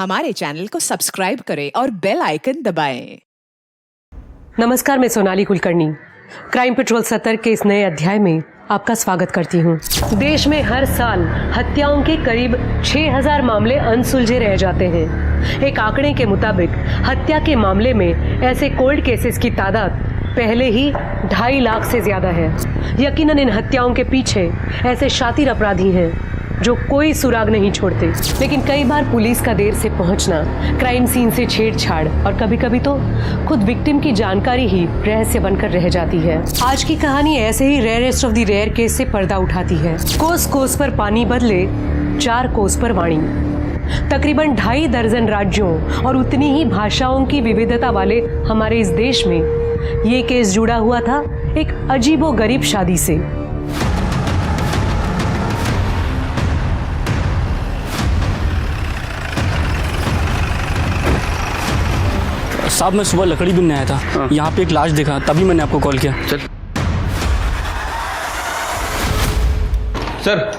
हमारे चैनल को सब्सक्राइब करें और बेल आइकन दबाएं। नमस्कार, मैं सोनाली कुलकर्णी क्राइम पेट्रोल 70 के इस नए अध्याय में आपका स्वागत करती हूँ। देश में हर साल हत्याओं के करीब 6000 मामले अनसुलझे रह जाते हैं। एक आंकड़े के मुताबिक हत्या के मामले में ऐसे कोल्ड केसेस की तादाद पहले ही 2.5 लाख से ज्यादा है। यकीनन इन हत्याओं के पीछे ऐसे शातिर अपराधी हैं जो कोई सुराग नहीं छोड़ते, लेकिन कई बार पुलिस का देर से पहुंचना, क्राइम सीन से छेड़छाड़ और कभी कभी तो खुद विक्टिम की जानकारी ही रहस्य बनकर रह जाती है। आज की कहानी ऐसे ही rarest of the rare case से पर्दा उठाती है। कोस कोस पर पानी बदले 4 कोस पर वाणी। तकरीबन 2.5 दर्जन राज्यों और उतनी ही भाषाओं की विविधता वाले हमारे इस देश में ये केस जुड़ा हुआ था एक अजीबोगरीब शादी से। साहब, मैं सुबह लकड़ी बीनने आया था। यहाँ पे एक लाश देखा, तभी मैंने आपको कॉल किया। सर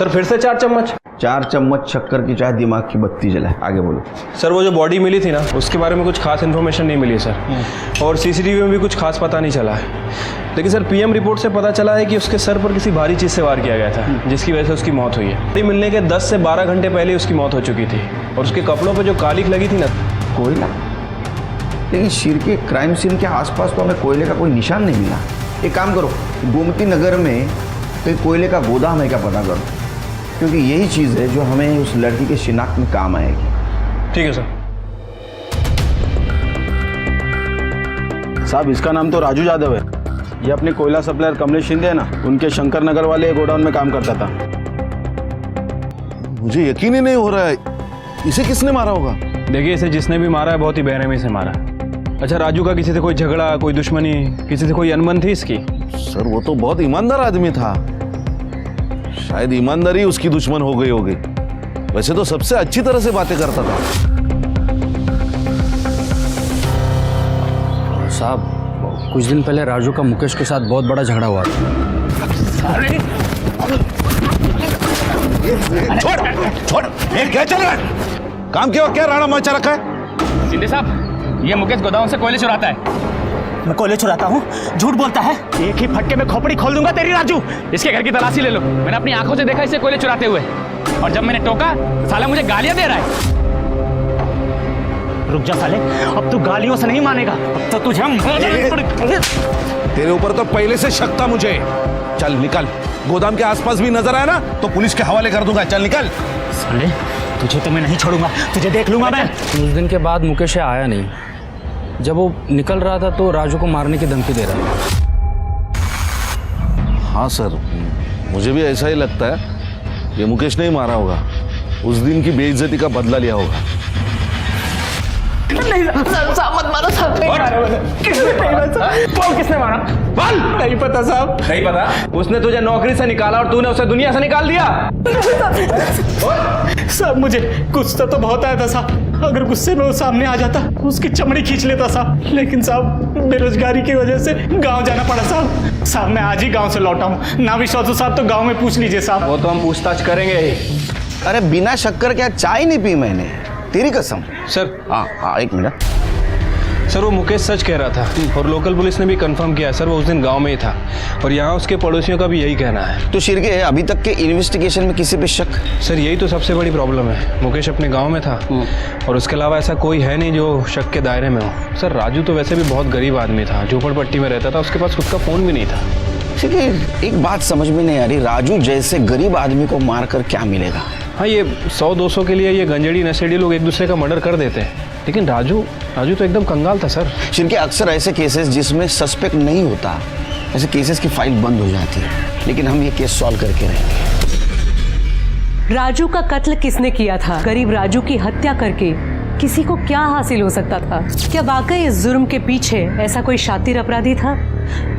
फिर से 4 चम्मच? 4 चम्मच शक्कर की चाय दिमाग की बत्ती जलाए। आगे बोलो। सर वो जो बॉडी मिली थी ना, उसके बारे में कुछ खास इन्फॉर्मेशन नहीं मिली सर, और सीसीटीवी में भी कुछ खास पता नहीं चला है। लेकिन सर पीएम रिपोर्ट से पता चला है कि उसके सर पर किसी भारी चीज़ से वार किया गया था, जिसकी वजह से उसकी मौत हुई है। बॉडी मिलने के 10 से 12 घंटे पहले उसकी मौत हो चुकी थी, और उसके कपड़ों पर जो कालिख लगी थी ना, कोयला। लेकिन शीर के क्राइम सीन के आसपास तो हमें कोयले का कोई निशान नहीं मिला। एक काम करो, गोमती नगर में कहीं कोयले का गोदाम है क्या पता करो, क्योंकि यही चीज़ है जो हमें उस लड़की के शिनाख्त में काम आएगी। ठीक है सर। साहब, इसका नाम तो राजू यादव है। ये अपने कोयला सप्लायर कमलेश शिंदे है ना, उनके शंकर नगर वाले गोडाउन में काम करता था। मुझे यकीन ही नहीं हो रहा है, इसे किसने मारा होगा? देखिए, इसे जिसने भी मारा है बहुत ही बेरहमी से मारा है। अच्छा, राजू का किसी से कोई झगड़ा, कोई दुश्मनी, किसी से कोई अनबन थी इसकी? सर वो तो बहुत ईमानदार आदमी था, शायद ईमानदारी उसकी दुश्मन हो गई होगी। वैसे तो सबसे अच्छी तरह से बातें करता था। साहब, कुछ दिन पहले राजू का मुकेश के साथ बहुत बड़ा झगड़ा हुआ था। छोड़, ये क्या चल रहा है? काम के वक्त क्या राणा मचा रखा है? शिंदे साहब, ये मुकेश गोदाम से कोयले चुराता है। मैं कोयले चुराता हूँ? झूठ बोलता है। एक ही फटके में खोपड़ी खोल दूंगा तेरी राजू। इसके घर की तलाशी ले लो। मैंने अपनी आंखों से देखा इसे कोयले चुराते हुए, और जब मैंने टोका साला मुझे गालियां दे रहा है। रुक जा साले, अब तू गालियों से नहीं मानेगा। अब तो तुझे तेरे ऊपर तो पहले से शक था मुझे। चल निकल, गोदाम के आसपास भी नजर आया ना तो पुलिस के हवाले कर दूंगा। चल निकल। साले, तुझे तो मैं नहीं छोड़ूंगा, तुझे देख लूंगा मैं। उस दिन के बाद मुकेश आया नहीं। जब वो निकल रहा था तो राजू को मारने की धमकी दे रहा था। हाँ सर, मुझे भी ऐसा ही लगता है। ये मुकेश ने ही मारा होगा, उस दिन की बेइज्जती का बदला लिया होगा। नहीं साहब, मत मारो साहब। किसने मारा? बोल। नहीं पता साहब। नहीं पता? उसने तुझे नौकरी से निकाला और तूने उसे दुनिया से निकाल दिया। साहब, मुझे गुस्सा तो बहुत आया था साहब। अगर गुस्से में वो सामने आ जाता, उसकी चमड़ी खींच लेता साहब। लेकिन साहब, बेरोजगारी की वजह से गांव जाना पड़ा साहब। साहब, मैं आज ही गांव से लौटा हूँ। ना विश्वास हो साहब तो गांव में पूछ लीजिए साहब। वो तो हम पूछताछ करेंगे ही। अरे बिना शक्कर क्या चाय नहीं पी मैंने, तेरी कसम। सर हाँ, एक मिनट। सर वो मुकेश सच कह रहा था, और लोकल पुलिस ने भी कंफर्म किया सर, वो उस दिन गांव में ही था, और यहाँ उसके पड़ोसियों का भी यही कहना है। तो शिरके, अभी तक के इन्वेस्टिगेशन में किसी पे शक? सर यही तो सबसे बड़ी प्रॉब्लम है। मुकेश अपने गांव में था, और उसके अलावा ऐसा कोई है नहीं जो शक के दायरे में हो। सर राजू तो वैसे भी बहुत गरीब आदमी था, झोपड़पट्टी में रहता था, उसके पास खुद का फ़ोन भी नहीं था। शिरके, एक बात समझ में नहीं आ रही, राजू जैसे गरीब आदमी को मार कर क्या मिलेगा? हाँ, ये 100-200 के लिए ये गंजेड़ी नशेड़ी लोग एक दूसरे का मर्डर कर देते हैं, लेकिन राजू तो एकदम कंगाल था सर। जिनके अक्सर ऐसे केसेस जिसमें सस्पेक्ट नहीं होता, ऐसे केसेस की फाइल बंद हो जाती है, लेकिन हम ये केस सॉल्व करके रहेंगे। राजू का कत्ल किसने किया था? गरीब राजू की हत्या करके किसी को क्या हासिल हो सकता था? क्या वाकई इस जुर्म के पीछे ऐसा कोई शातिर अपराधी था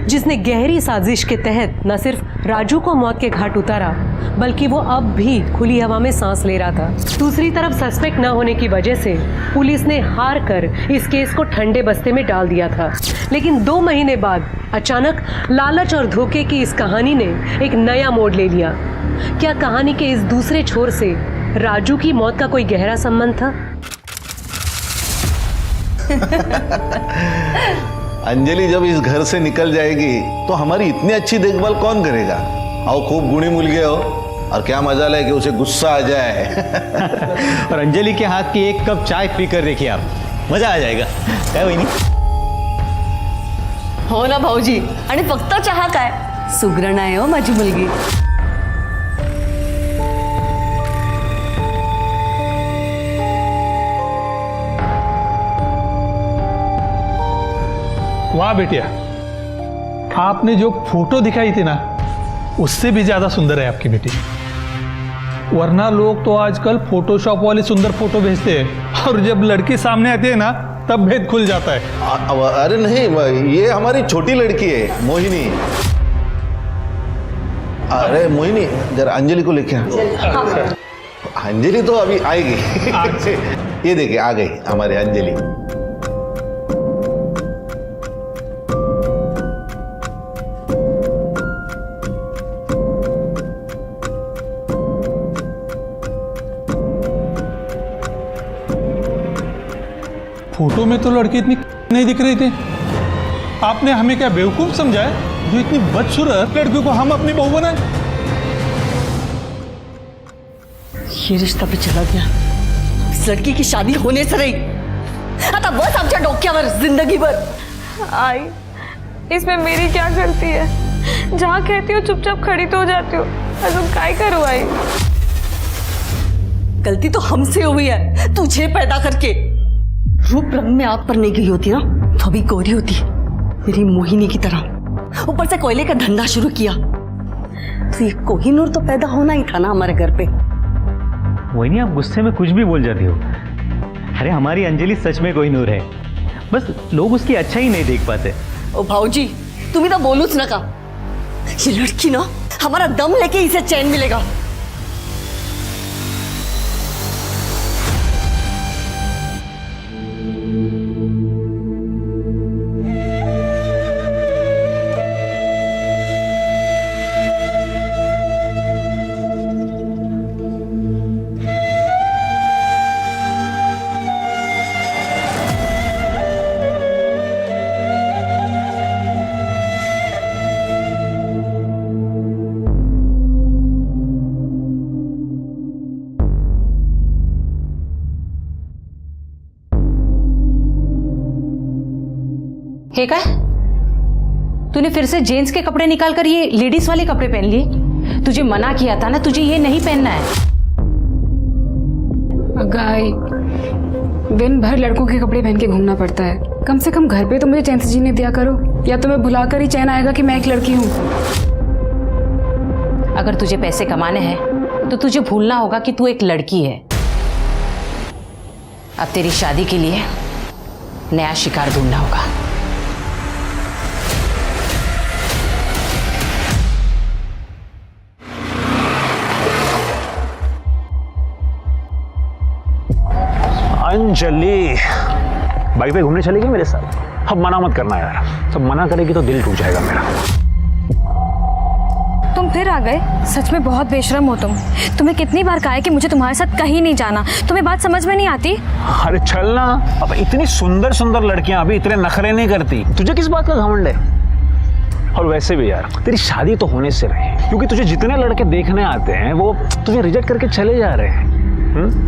जिसने गहरी साजिश के तहत न सिर्फ राजू को मौत के घाट उतारा, बल्कि वो अब भी खुली हवा में सांस ले रहा था। दूसरी तरफ सस्पेक्ट न होने की वजह से पुलिस ने हार कर इस केस को ठंडे बस्ते में डाल दिया था। लेकिन 2 महीने बाद अचानक लालच और धोखे की इस कहानी ने एक नया मोड़ ले लिया। क्या कहानी के इस दूसरे छोर से राजू की मौत का कोई गहरा संबंध था? अंजलि जब इस घर से निकल जाएगी तो हमारी इतनी अच्छी देखभाल कौन करेगा? आओ, खूब गुणी मुलगे हो और क्या मजा है कि उसे गुस्सा आ जाए। और अंजलि के हाथ की एक कप चाय पी कर देखिए आप, मजा आ जाएगा। काय वहिनी? हो ना भाऊजी, आणि फक्त चहा काय, सुगरण आहे हो माझी मुलगी. वाह बेटिया, आपने जो फोटो दिखाई थी ना, उससे भी ज्यादा सुंदर है आपकी बेटी। वरना लोग तो आजकल फोटोशॉप वाले सुंदर फोटो भेजते हैं और जब लड़की सामने आती है ना तब भेद खुल जाता है। अरे नहीं, ये हमारी छोटी लड़की है मोहिनी। अरे मोहिनी, जरा अंजलि को लेके आ। अंजलि तो अभी आएगी। ये देखिए आ गई हमारी अंजलि। फोटो में तो लड़की इतनी नहीं दिख रही थी। आपने हमें क्या बेवकूफ समझा है जो इतनी बदसूरत लड़की को हम अपनी बहू बनाए? ये रिश्ता भी चला गया, इस लड़की की शादी होने से रही आता बस आमच्या डोक्यावर जिंदगीभर। आई, इसमें मेरी क्या गलती है? जहाँ कहती हो चुपचाप खड़ी तो हो जाती हो, अजून काय करूँ आई? गलती तो हमसे हुई है, तुझे पैदा करके। रूप रंग में आग पर नहीं गई होती ना तो अभी गोरी होती, मेरी मोहिनी की तरह। ऊपर से कोयले का धंधा शुरू किया तो ये कोहिनूर तो पैदा होना ही था ना हमारे घर पे। मोहिनी, आप गुस्से में कुछ भी बोल जाती हो। अरे हमारी अंजलि सच में कोहिनूर है, बस लोग उसकी अच्छा ही नहीं देख पाते। ओ भाऊजी, तुम्ही तो बोलूच नका। ये लड़की ना हमारा दम लेके इसे चैन मिलेगा। हे काय? तूने फिर से जेंट्स के कपड़े निकालकर ये लेडीज वाले कपड़े पहन लिए? तुझे मना किया था ना, तुझे ये नहीं पहनना है। गाय, दिन भर लड़कों के कपड़े पहन के घूमना पड़ता है, कम से कम घर पे तो मुझे चैन से जीने दिया करो, या तो मैं भुलाकर ही चैन आएगा कि मैं एक लड़की हूँ। अगर तुझे पैसे कमाने हैं तो तुझे भूलना होगा कि तू एक लड़की है। अब तेरी शादी के लिए नया शिकार ढूंढना होगा। अंजलि, बाइक पे घूमने चलेगी मेरे साथ? अब मना मत करना यार, सब मना करेगी तो दिल टूट जाएगा मेरा। तुम फिर आ गए? सच में बहुत बेशरम हो तुम। तुम्हें कितनी बार कहा है कि मुझे तुम्हारे साथ कहीं नहीं जाना, तुम्हें बात समझ में नहीं आती? अरे चल ना, अब इतनी सुंदर सुंदर लड़कियां अभी इतने नखरे नहीं करती, तुझे किस बात का घमंड है? और वैसे भी यार, तेरी शादी तो होने से रही, क्योंकि तुझे जितने लड़के देखने आते हैं वो तुझे रिजेक्ट करके चले जा रहे हैं।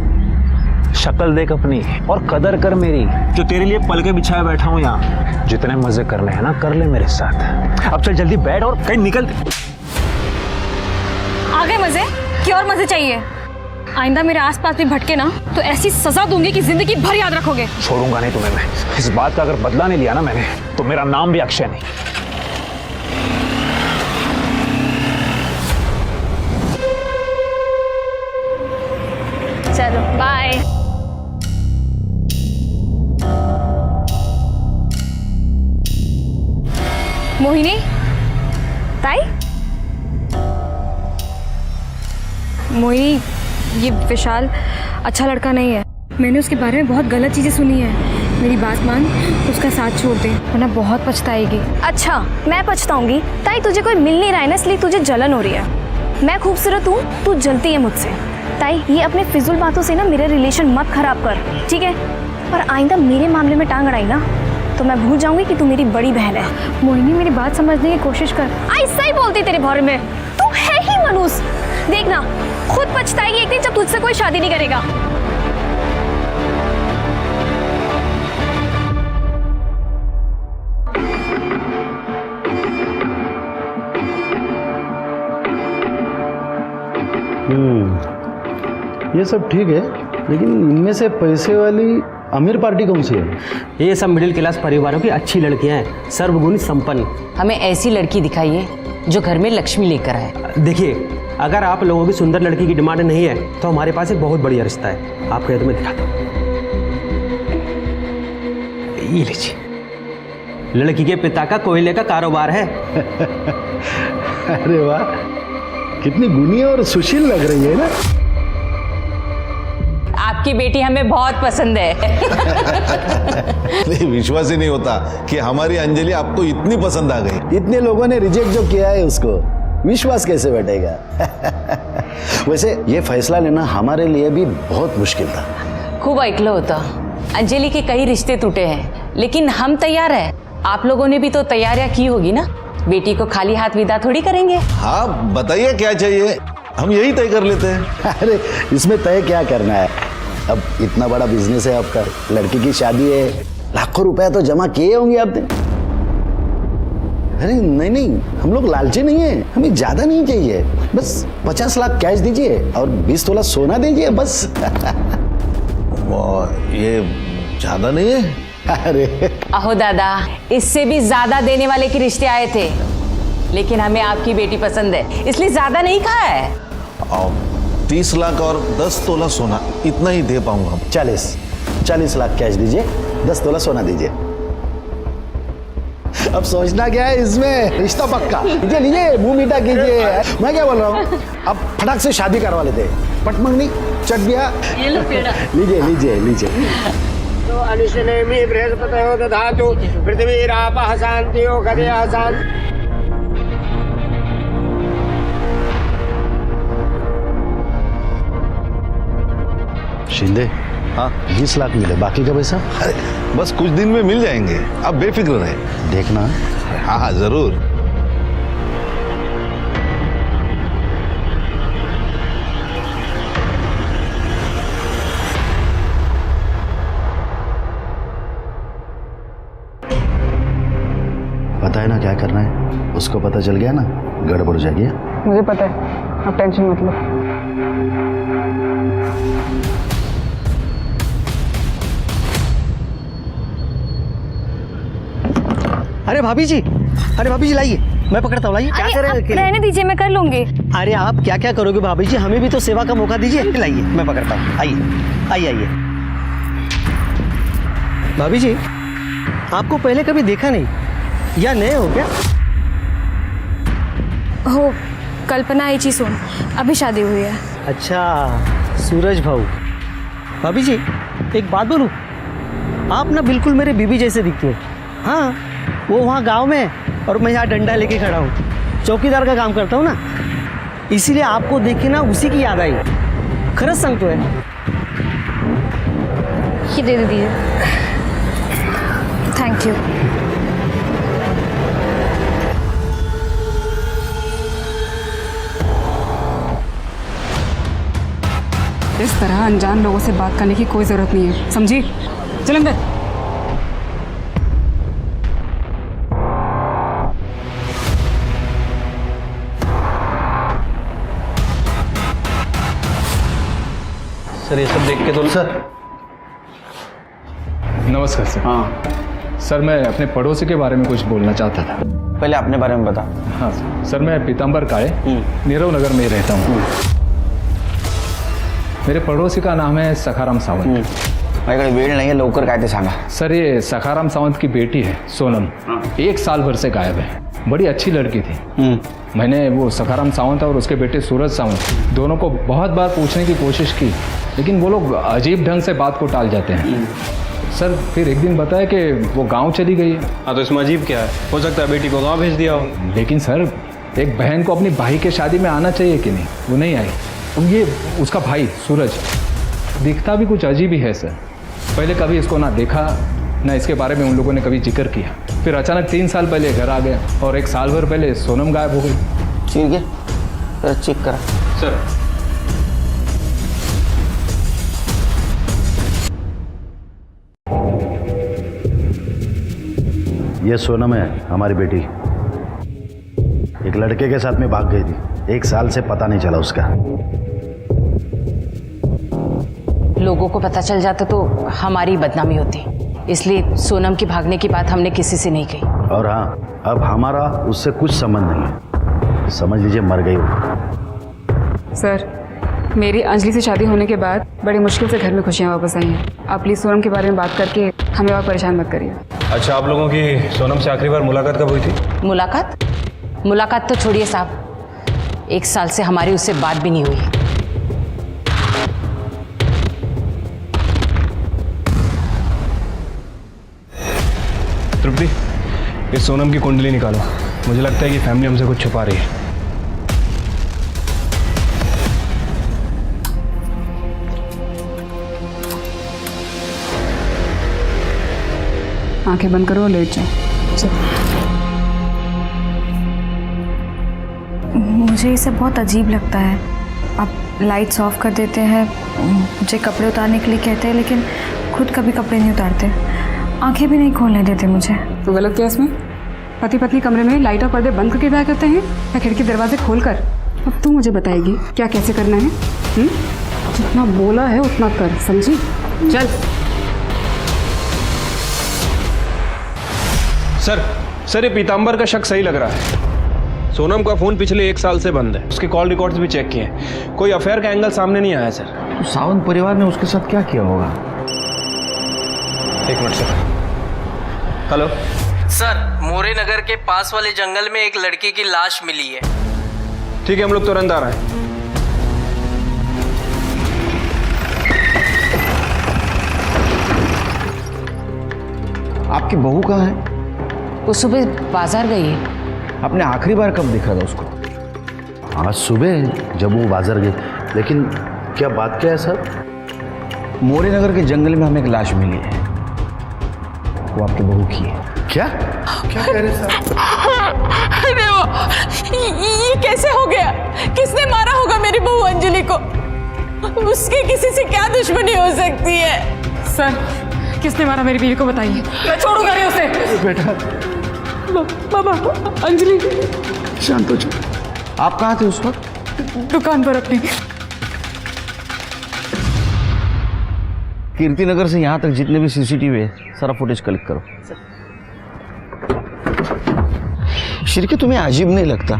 शक्ल देख अपनी और कदर कर मेरी, जो तेरे लिए पल के बिछाए बैठा हूं यहाँ। जितने मजे करने हैं ना कर ले मेरे साथ। अब चल जल्दी बैठ और कहीं निकल। आ गए मजे? क्या और मजे चाहिए? आइंदा मेरे आसपास भी भटके ना तो ऐसी सजा दूंगी कि जिंदगी भर याद रखोगे। छोड़ूंगा नहीं तुम्हें मैं। इस बात का अगर बदला नहीं लिया ना मैंने तो मेरा नाम भी अक्षय नहीं। चलो बाय। मोहिनी, ताई? मोहिनी, ये विशाल अच्छा लड़का नहीं है। मैंने उसके बारे में बहुत गलत चीज़ें सुनी है। मेरी बात मान, उसका साथ छोड़ दे वरना बहुत पछताएगी। अच्छा, मैं पछताऊंगी? ताई, तुझे कोई मिल नहीं रहा है ना, इसलिए तुझे जलन हो रही है। मैं खूबसूरत हूँ, तू जलती है मुझसे। ताई ये अपने फिजूल बातों से ना मेरे रिलेशन मत खराब कर, ठीक है? और आइंदा मेरे मामले में टांग अड़ाई ना तो मैं भूल जाऊंगी कि तू मेरी बड़ी बहन है। मोहिनी मेरी बात समझने की कोशिश कर। ऐसा ही बोलती तेरे बारे में, तू है ही मनूस। देखना खुद पछताएगी एक दिन जब तुझसे कोई शादी नहीं करेगा। ये सब ठीक है, लेकिन इनमें से पैसे वाली अमीर पार्टी कौन सी है? ये सब मिडिल क्लास परिवारों की अच्छी लड़कियां हैं, सर्वगुण संपन्न। हमें ऐसी लड़की दिखाइए जो घर में लक्ष्मी लेकर आए। देखिए, अगर आप लोगों की सुंदर लड़की की डिमांड नहीं है तो हमारे पास एक बहुत बढ़िया रिश्ता है। आप कहे तो मैं दिखाता हूँ। ये लीजिए, लड़की के पिता का कोयले का कारोबार है। अरे वाह, कितनी गुनी और सुशील लग रही है ना। आपकी बेटी हमें बहुत पसंद है। नहीं, विश्वास ही नहीं होता कि हमारी अंजलि आपको इतनी पसंद आ गई। इतने लोगों ने रिजेक्ट जो किया है उसको विश्वास कैसे बैठेगा? वैसे ये फैसला लेना हमारे लिए भी बहुत मुश्किल था। खूब ऐकलं होतं, अंजलि के कई रिश्ते टूटे हैं, लेकिन हम तैयार हैं। आप लोगों ने भी तो तैयारियां की होगी ना। बेटी को खाली हाथ विदा थोड़ी करेंगे। हाँ, बताइए क्या चाहिए, हम यही तय कर लेते हैं। अरे इसमें तय क्या करना है, अब इतना बड़ा बिजनेस है आपका, लड़की की शादी है, लाखों रुपए तो जमा किए होंगे आपने। अरे नहीं, हम लोग लालची नहीं है, हमें ज्यादा नहीं चाहिए, बस 50 लाख कैश दीजिए और 20 तोला सोना दीजिए बस। ये ज्यादा नहीं है? अरे अहो दादा, इससे भी ज्यादा देने वाले के रिश्ते आए थे, लेकिन हमें आपकी बेटी पसंद है, इसलिए ज्यादा नहीं कहा है। 30 लाख और 10 तोला सोना, इतना ही दे पाऊंगा। 40 लाख कैश दीजिए, 10 तोला सोना दीजिए। अब सोचना क्या है इसमें, रिश्ता पक्का। लीजिए, मुंह मीठा कीजिए। मैं क्या बोल रहा हूँ, अब फटाक से शादी करवा लेते। पटमंगनी चट दिया, ये लो पेड़ा। लीजिए। तो अनुशनेमि बृहस्पतयो दधातु पृथ्वीरापः शान्तियो गदया शान्ति। शिंदे, हाँ 20 लाख मिले, बाकी का पैसा? अरे बस कुछ दिन में मिल जाएंगे, आप बेफिक्र रहे। देखना। हाँ जरूर। पता है ना क्या करना है, उसको पता चल गया ना गड़बड़ हो जाएगी। मुझे पता है, आप टेंशन मत लो। अरे भाभी जी लाइए, मैं पकड़ता हूँ। लाइए, क्या कर रहे हैं? रहने दीजिए, मैं कर लूंगी। अरे आप क्या क्या करोगे भाभी जी, हमें भी तो सेवा का मौका दीजिए। लाइए, मैं पकड़ता हूँ। आइए। भाभी जी, आपको पहले कभी देखा नहीं या नए हो क्या? हो, कल्पना आई सोन, अभी शादी हुई है। अच्छा, सूरज भाऊ। भाभी जी, एक बात बोलूं, आप ना बिल्कुल मेरे बीबी जैसे दिखती हो। हाँ, वो वहाँ गांव में है और मैं यहाँ डंडा लेके खड़ा हूँ, चौकीदार का काम करता हूँ ना, इसीलिए आपको देख के ना उसी की याद आई। खरंच सांगतोय। ये दे दीजिए। Thank you. इस तरह अनजान लोगों से बात करने की कोई जरूरत नहीं है, समझी? चल अंदर। सर ये सब देख के तो सर। नमस्कार सर। हाँ सर, मैं अपने पड़ोसी के बारे में कुछ बोलना चाहता था। पहले अपने बारे में बता। हाँ सर, मैं पीताम्बर काय नीरव नगर में रहता हूँ। मेरे पड़ोसी का नाम है सखाराम सावंत। माझ्याकडे वेळ नाही है, लवकर काय ते सांगा। सर, ये सखाराम सावंत की बेटी है सोनम, 1 साल भर से गायब है। बड़ी अच्छी लड़की थी। मैंने वो सखाराम सावंत और उसके बेटे सूरज सावंत दोनों को बहुत बार पूछने की कोशिश की, लेकिन वो लोग अजीब ढंग से बात को टाल जाते हैं। सर, फिर एक दिन बताया कि वो गांव चली गई है। हाँ, तो इसमें अजीब क्या है? हो सकता है बेटी को गांव भेज दिया हो। लेकिन सर, एक बहन को अपनी भाई के शादी में आना चाहिए कि नहीं? वो नहीं आई। अब ये उसका भाई सूरज दिखता भी कुछ अजीब ही है सर। पहले कभी इसको ना देखा ना इसके बारे में उन लोगों ने कभी जिक्र किया। फिर अचानक 3 साल पहले घर आ गया और 1 साल भर पहले सोनम गायब हो गई। ठीक है, चेक करा सर। ये सोनम है, हमारी बेटी। एक लड़के के साथ में भाग गई थी, 1 साल से पता नहीं चला उसका। लोगों को पता चल जाता तो हमारी बदनामी होती, इसलिए सोनम के भागने की बात हमने किसी से नहीं कही। और हाँ, अब हमारा उससे कुछ संबंध नहीं है, समझ लीजिए मर गई वो। सर, मेरी अंजलि से शादी होने के बाद बड़ी मुश्किल से घर में खुशियाँ वापस आई हैं। आप प्लीज़ सोनम के बारे में बात करके हमें और परेशान मत करिए। अच्छा, आप लोगों की सोनम से आखिरी बार मुलाकात कब हुई थी? मुलाकात तो छोड़िए साहब, 1 साल से हमारी उससे बात भी नहीं हुई। तृप्ति, इस सोनम की कुंडली निकालो। मुझे लगता है कि फैमिली हमसे कुछ छुपा रही है। आंखें बंद करो और लेट जाओ। मुझे ये सब बहुत अजीब लगता है। आप लाइट्स ऑफ कर देते हैं, मुझे कपड़े उतारने के लिए कहते हैं, लेकिन खुद कभी कपड़े नहीं उतारते, आंखें भी नहीं खोलने देते मुझे। तो गलत क्या इसमें? पति पत्नी कमरे में लाइट और पर्दे बंद करके बैठ करते हैं या खिड़की दरवाजे खोलकर? अब तू मुझे बताएगी क्या कैसे करना है? जितना बोला है उतना कर, समझी? चल। सर, ये पीताम्बर का शक सही लग रहा है। सोनम का फोन पिछले 1 साल से बंद है, उसके कॉल रिकॉर्ड्स भी चेक किए हैं, कोई अफेयर का एंगल सामने नहीं आया सर। तो सावंत परिवार ने उसके साथ क्या किया होगा? 1 मिनट सर। हेलो सर, मोरे नगर के पास वाले जंगल में एक लड़की की लाश मिली है। ठीक है, हम लोग तुरंत आ रहे हैं। आपकी बहू कहाँ है? वो सुबह बाजार गई है। आपने आखिरी बार कब देखा था उसको? आज सुबह जब वो बाजार गई। लेकिन क्या बात क्या है सर? मोरे नगर के जंगल में हमें एक लाश मिली है, वो आपकी बहू की है। क्या कह रहे सर? अरे ये कैसे हो गया? किसने मारा होगा मेरी बहू अंजलि को? उसकी किसी से क्या दुश्मनी हो सकती है? सर, किसने मारा मेरी बीवी को बताइए, मैं छोड़ूंगा नहीं उसे। बेटा, बाबा, अंजलि। शांत हो जाओ। आप कहाँ थे उस वक्त? दुकान पर अपनी। कीर्ति नगर से यहाँ तक जितने भी सीसीटीवी है, सारा फुटेज कलेक्ट करो। शिरके, तुम्हें अजीब नहीं लगता?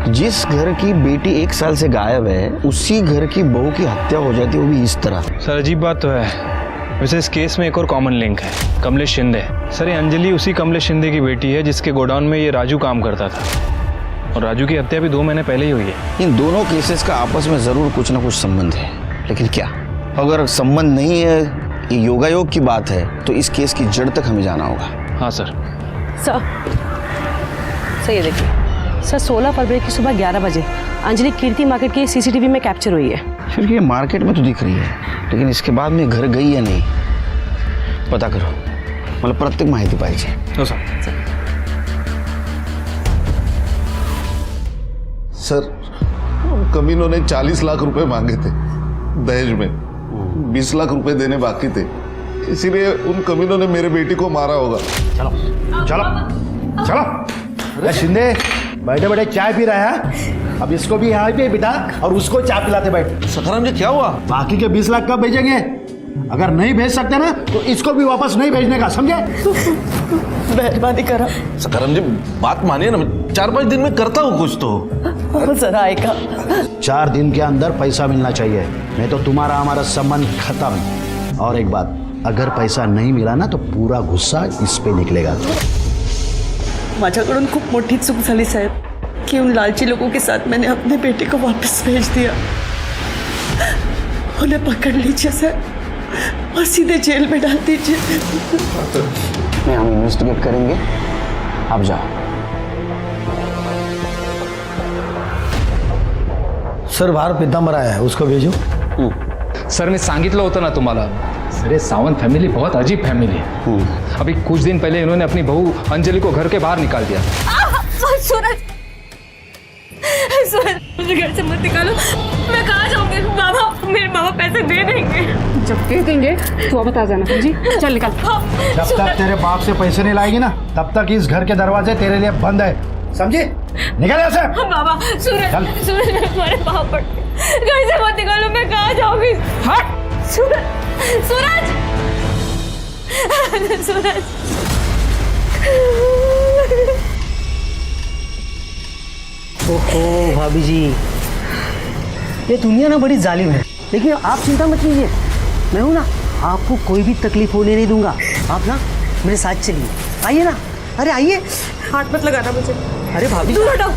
जिस घर की बेटी 1 साल से गायब है, उसी घर की बहू की हत्या हो जाती है, वो भी इस तरह। सर, अजीब बात तो है। वैसे इस केस में एक और कॉमन लिंक है, कमलेश शिंदे। सर, ये अंजलि उसी कमलेश शिंदे की बेटी है जिसके गोडाउन में ये राजू काम करता था, और राजू की हत्या भी 2 महीने पहले ही हुई है। इन दोनों केसेस का आपस में जरूर कुछ ना कुछ संबंध है, लेकिन क्या? अगर संबंध नहीं है, ये योगायोग की बात है, तो इस केस की जड़ तक हमें जाना होगा। हाँ सर। सर ये देखिए सर, 16 फरवरी की सुबह 11 बजे अंजलि कीर्ति मार्केट की सीसीटीवी में कैप्चर हुई है। फिर ये मार्केट में तो दिख रही है, लेकिन इसके बाद में घर गई या नहीं, पता करो। मतलब प्रत्येक माहिती पाहिजे। हो सर। सर, कमीनों ने 40 लाख रुपए मांगे थे दहेज में, 20 लाख रुपए देने बाकी थे, इसीलिए उन कमीनों ने मेरे बेटी को मारा होगा। चलो चलो चलो। अरे शिंदे, बैठे बैठे चाय पी रहा है, अब इसको भी यहाँ पे बिठा और उसको चाय पिलाते बैठ। सखाराम जी, क्या हुआ? बाकी के 20 लाख कब भेजेंगे? अगर नहीं भेज सकते ना तो इसको भी वापस नहीं भेजने का, समझे? मेहरबानी करा। सखाराम जी, बात मानिए ना, 4-5 दिन में करता हूँ कुछ तो। जरा आएगा। 4 दिन के अंदर पैसा मिलना चाहिए, नहीं तो तुम्हारा हमारा संबंध खत्म। और एक बात, अगर पैसा नहीं मिला ना तो पूरा गुस्सा इस पे निकलेगा। माझ्याकडून खूप मोठी चूक झाली साहेब, कि उन लालची लोगों के साथ मैंने अपने बेटे को वापस भेज दिया। उन्हें पकड़ लीजिए सर और सीधे जेल में डाल दीजिए। नहीं, हम इन्वेस्टिगेट करेंगे, आप जाओ। सर बाहेर पितांबर आया है, उसको भेजू. सर, मी सांगितलं होतं ना तुम्हाला. सर, ये सावंत फैमिली बहुत अजीब फैमिली है. अभी कुछ दिन पहले इन्होंने अपनी बहू अंजलि को घर के बाहर निकाल दिया. सूरज, सूरज मुझे घर से मत निकालो. मैं कहाँ जाऊंगी? बाबा, मेरे बाबा पैसे दे देंगे. जब दे देंगे तो बता जाना जी. चल निकल. जब तक तेरे बाप से पैसे नहीं लाएगी ना, तब तक इस घर के दरवाजे तेरे लिए बंद है, समझी? निकल यहाँ से. बाबा, सूरज, सूरज मैं तुम्हारे पाँव पड़, घर से मत निकालो. मैं कहाँ जाऊंगी? हट. सूरज, सूरज, सूरज. ओहो भाभी जी, ये दुनिया ना बड़ी जालिम है, लेकिन आप चिंता मत कीजिए, मैं हूं ना, आपको कोई भी तकलीफ होने नहीं दूंगा. आप ना मेरे साथ चलिए, आइए ना. अरे आइए. हाथ मत लगाना मुझे. अरे भाभी, दूर हटो.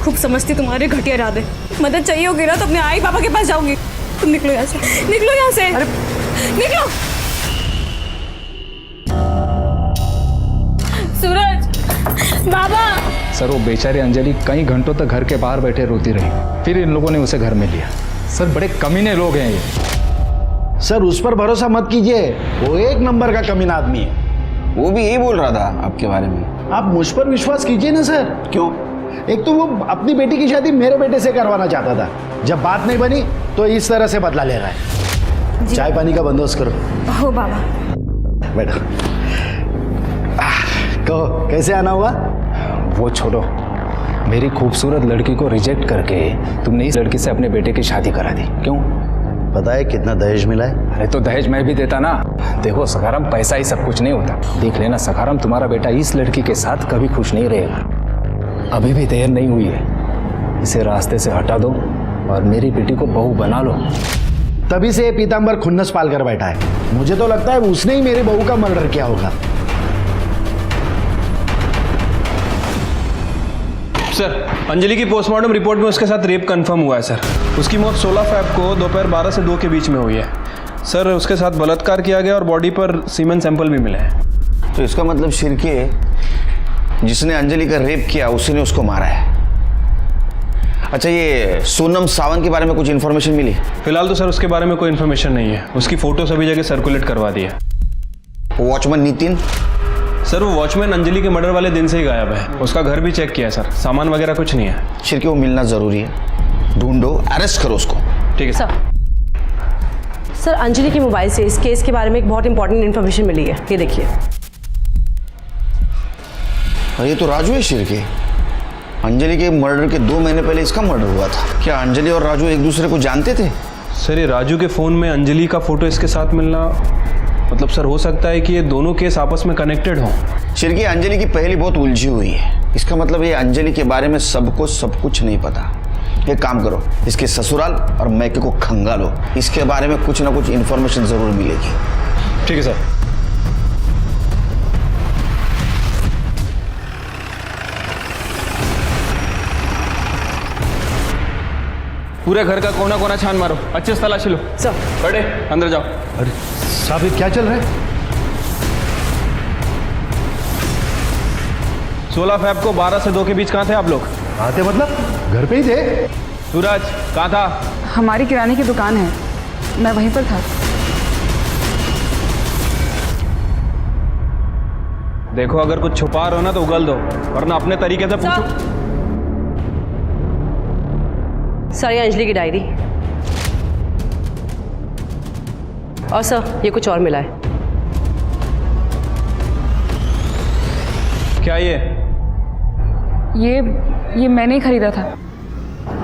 खूब समझती तुम्हारे घटिया इरादे. मदद चाहिए होगी ना तो अपने आई पापा के पास जाऊंगी. तुम निकलो यहाँ से, निकलो यहाँ से. अरे निकलो. सूरज, बाबा. सर, वो बेचारी अंजलि कई घंटों तक घर के बाहर बैठे रोती रही. फिर इन लोगों ने उसे घर में लिया. सर, बड़े कमीने लोग हैं ये. सर, उस पर भरोसा मत कीजिए, वो एक नंबर का कमीना आदमी है. वो भी यही बोल रहा था आपके बारे में. आप मुझ पर विश्वास कीजिए ना सर. क्यों? एक तो वो अपनी बेटी की शादी मेरे बेटे से करवाना चाहता था. जब बात नहीं बनी तो इस तरह से बदला ले रहा है. चाय पानी का बंदोबस्त करो. हो बाबा. बैठो. कहो, कैसे आना हुआ? वो छोड़ो. मेरी खूबसूरत लड़की को रिजेक्ट करके तुमने इस लड़की से अपने बेटे की शादी करा दी. क्यों? पता है कितना दहेज मिला है? अरे तो दहेज मैं भी देता ना. देखो सखाराम, पैसा ही सब कुछ नहीं होता. देख लेना सखाराम, तुम्हारा बेटा इस लड़की के साथ कभी खुश नहीं रहेगा. अभी भी देर नहीं हुई है. इसे रास्ते से हटा दो और मेरी बेटी को बहू बना लो. तभी से ये पीतांबर खुन्नस पाल कर बैठा है. मुझे तो लगता है उसने ही मेरी बहू का मर्डर किया होगा. सर, अंजलि की पोस्टमार्टम रिपोर्ट में उसके साथ रेप कंफर्म हुआ है सर. उसकी मौत 16 फ़रवरी को दोपहर 12 से 2 के बीच में हुई है. सर, उसके साथ बलात्कार किया गया और बॉडी पर सीमेन सैंपल भी मिले हैं. तो इसका मतलब शिरके, जिसने अंजलि का रेप किया उसी ने उसको मारा है. अच्छा, ये सोनम सावंत के बारे में कुछ इन्फॉर्मेशन मिली? फिलहाल तो सर उसके बारे में कोई इन्फॉर्मेशन नहीं है. उसकी फोटो सभी जगह सर्कुलेट करवा दी है. वॉचमैन नितिन? सर, वो वॉचमैन अंजलि के मर्डर वाले दिन से ही गायब है. उसका घर भी चेक किया सर, सामान वगैरह कुछ नहीं है. शिरके, वो मिलना जरूरी है. ढूंढो, अरेस्ट करो उसको. ठीक है सर. सर, अंजलि के मोबाइल से इस केस के बारे में एक बहुत इंपॉर्टेंट इन्फॉर्मेशन मिली है. ये देखिए. ये तो राजू है शिरके. अंजलि के मर्डर के 2 महीने पहले इसका मर्डर हुआ था. क्या अंजलि और राजू एक दूसरे को जानते थे? सर, ये राजू के फ़ोन में अंजलि का फोटो इसके साथ मिलना, मतलब सर हो सकता है कि ये दोनों केस आपस में कनेक्टेड हों. शिरके, अंजलि की पहली बहुत उलझी हुई है. इसका मतलब ये अंजलि के बारे में सबको सब कुछ नहीं पता. एक काम करो, इसके ससुराल और मैके को खंगालो. इसके बारे में कुछ ना कुछ इन्फॉर्मेशन जरूर मिलेगी. ठीक है सर. पूरे घर का कोना कोना छान मारो. अच्छे से तलाशी लो. सर. बड़े अंदर जाओ. अरे साहब, ये क्या चल रहा है? 16 फ़रवरी को 12 से 2 के बीच कहाँ थे आप लोग? कहाँ थे मतलब? घर पे ही थे. सूरज कहाँ था? हमारी किराने की दुकान है, मैं वहीं पर था. देखो, अगर कुछ छुपा रहे हो ना तो उगल दो, वरना अपने तरीके से पूछो. सर, ये अंजलि की डायरी. और सर, ये कुछ और मिला है. क्या ये मैंने ही खरीदा था.